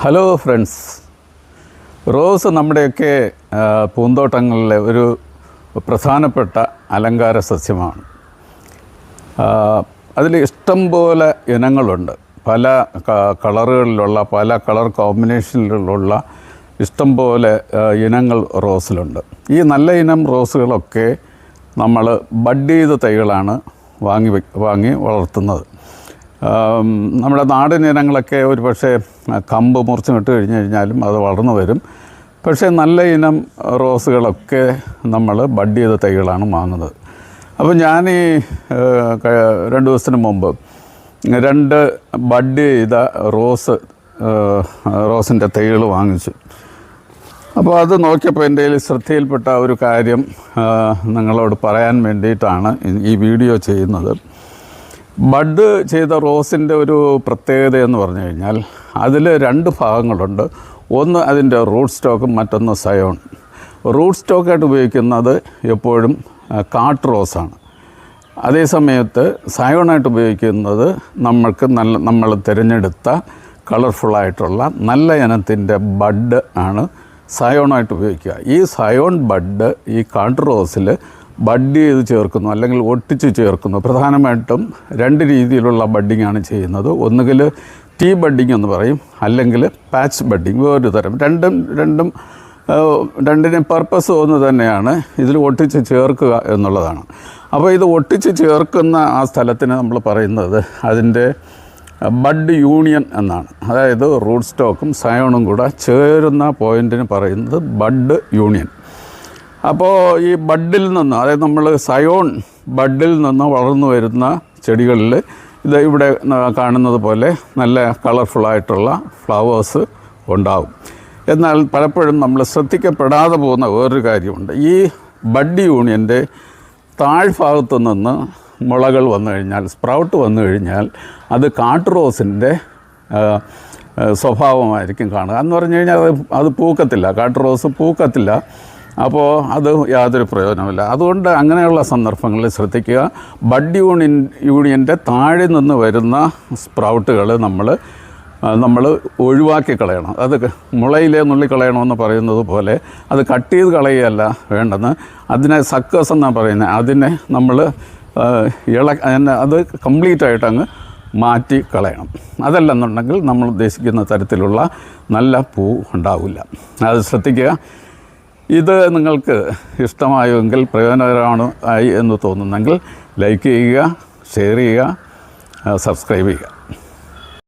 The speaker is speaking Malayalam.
ഹലോ ഫ്രണ്ട്സ്, റോസ് നമ്മുടെയൊക്കെ പൂന്തോട്ടങ്ങളിലെ ഒരു പ്രധാനപ്പെട്ട അലങ്കാര സസ്യമാണ്. അതിൽ ഇഷ്ടം പോലെ ഇനങ്ങളുണ്ട്. പല കളറുകളിലുള്ള, പല കളർ കോമ്പിനേഷനിലുള്ള ഇഷ്ടം പോലെ ഇനങ്ങൾ റോസിലുണ്ട്. ഈ നല്ല ഇനം റോസുകളൊക്കെ നമ്മൾ ബഡ് ചെയ്ത തൈകളാണ് വാങ്ങി വളർത്തുന്നത്. നമ്മുടെ നാടൻ ഇനങ്ങളൊക്കെ ഒരു പക്ഷേ കമ്പ് മുറിച്ച് നട്ട് കഴിഞ്ഞാലും അത് വളർന്നു വരും. പക്ഷേ നല്ല ഇനം റോസുകളൊക്കെ നമ്മൾ ബഡ് ചെയ്ത തൈകളാണ് വാങ്ങുന്നത്. അപ്പോൾ ഞാൻ ഈ 2 ദിവസത്തിന് മുമ്പ് 2 ബഡ് ചെയ്ത റോസിൻ്റെ തൈകൾ വാങ്ങിച്ചു. അപ്പോൾ അത് നോക്കിയപ്പോൾ എൻ്റെ കയ്യിൽ ശ്രദ്ധയിൽപ്പെട്ട ഒരു കാര്യം നിങ്ങളോട് പറയാൻ വേണ്ടിയിട്ടാണ് ഈ വീഡിയോ ചെയ്യുന്നത്. ബഡ് ചെയ്ത റോസിൻ്റെ ഒരു പ്രത്യേകത എന്ന് പറഞ്ഞു കഴിഞ്ഞാൽ അതിൽ 2 ഭാഗങ്ങളുണ്ട്. ഒന്ന് അതിൻ്റെ റൂട്ട് സ്റ്റോക്കും, മറ്റൊന്ന് സയോൺ. റൂട്ട് സ്റ്റോക്കായിട്ട് ഉപയോഗിക്കുന്നത് എപ്പോഴും കാട്ട് റോസാണ്. അതേസമയത്ത് സയോണായിട്ട് ഉപയോഗിക്കുന്നത് നമ്മൾ തിരഞ്ഞെടുത്ത കളർഫുള്ളായിട്ടുള്ള നല്ല ഇനത്തിൻ്റെ ബഡ് ആണ് സയോണായിട്ട് ഉപയോഗിക്കുക. ഈ സയോൺ ബഡ് ഈ കാട്ട് റോസിൽ ബഡ് ചെയ്ത് ചേർക്കുന്നു, അല്ലെങ്കിൽ ഒട്ടിച്ച് ചേർക്കുന്നു. പ്രധാനമായിട്ടും 2 രീതിയിലുള്ള ബഡ്ഡിങ്ങാണ് ചെയ്യുന്നത്. ഒന്നുകിൽ ടീ ബഡ്ഡിങ് എന്ന് പറയും, അല്ലെങ്കിൽ പാച്ച് ബഡ്ഡിങ്, വേറൊരു തരം. രണ്ടിനും പർപ്പസ് ഒന്ന് തന്നെയാണ്, ഇതിൽ ഒട്ടിച്ച് ചേർക്കുക എന്നുള്ളതാണ്. അപ്പോൾ ഇത് ഒട്ടിച്ച് ചേർക്കുന്ന ആ സ്ഥലത്തിന് നമ്മൾ പറയുന്നത് അതിൻ്റെ ബഡ് യൂണിയൻ എന്നാണ്. അതായത് റൂട്ട് സ്റ്റോക്കും സയോണും കൂടെ ചേരുന്ന പോയിൻറ്റിന് പറയുന്നത് ബഡ് യൂണിയൻ. അപ്പോൾ ഈ ബഡിൽ നിന്ന്, അതായത് നമ്മൾ സയോൺ ബഡിൽ നിന്ന് വളർന്നു വരുന്ന ചെടികളിൽ ഇത് ഇവിടെ കാണുന്നത് പോലെ നല്ല കളർഫുള്ളായിട്ടുള്ള ഫ്ലവേഴ്സ് ഉണ്ടാവും. എന്നാൽ പലപ്പോഴും നമ്മൾ ശ്രദ്ധിക്കപ്പെടാതെ പോകുന്ന വേറൊരു കാര്യമുണ്ട്. ഈ ബഡ് യൂണിയൻ്റെ താഴ്ഭാഗത്തു നിന്ന് മുളകൾ വന്നു കഴിഞ്ഞാൽ, സ്പ്രൗട്ട് വന്നു കഴിഞ്ഞാൽ അത് കാട്ട് റോസിൻ്റെ സ്വഭാവമായിരിക്കും കാണുക. എന്ന് പറഞ്ഞു കഴിഞ്ഞാൽ അത് പൂക്കത്തില്ല, കാട്ട് റോസ് പൂക്കത്തില്ല. അപ്പോൾ അത് യാതൊരു പ്രയോജനമില്ല. അതുകൊണ്ട് അങ്ങനെയുള്ള സന്ദർഭങ്ങളിൽ ശ്രദ്ധിക്കുക. ബഡ് യൂണിയൻ്റെ താഴെ നിന്ന് വരുന്ന സ്പ്രൗട്ടുകൾ നമ്മൾ ഒഴിവാക്കി കളയണം. അത് മുളയിലെ നുള്ളിക്കളയണമെന്ന് പറയുന്നത് പോലെ അത് കട്ട് ചെയ്ത് കളയുകയല്ല വേണ്ടെന്ന്. അതിനെ സക്കസ് എന്നാണ് പറയുന്നത്. അതിനെ നമ്മൾ അത് കംപ്ലീറ്റായിട്ട് അങ്ങ് മാറ്റി കളയണം. അതല്ലെന്നുണ്ടെങ്കിൽ നമ്മൾ ഉദ്ദേശിക്കുന്ന തരത്തിലുള്ള നല്ല പൂ ഉണ്ടാവില്ല. അത് ശ്രദ്ധിക്കുക. ഇത് നിങ്ങൾക്ക് ഇഷ്ടമായെങ്കിൽ, പ്രയോജനകരമായി എന്ന് തോന്നുന്നെങ്കിൽ ലൈക്ക് ചെയ്യുക, ഷെയർ ചെയ്യുക, സബ്സ്ക്രൈബ് ചെയ്യുക.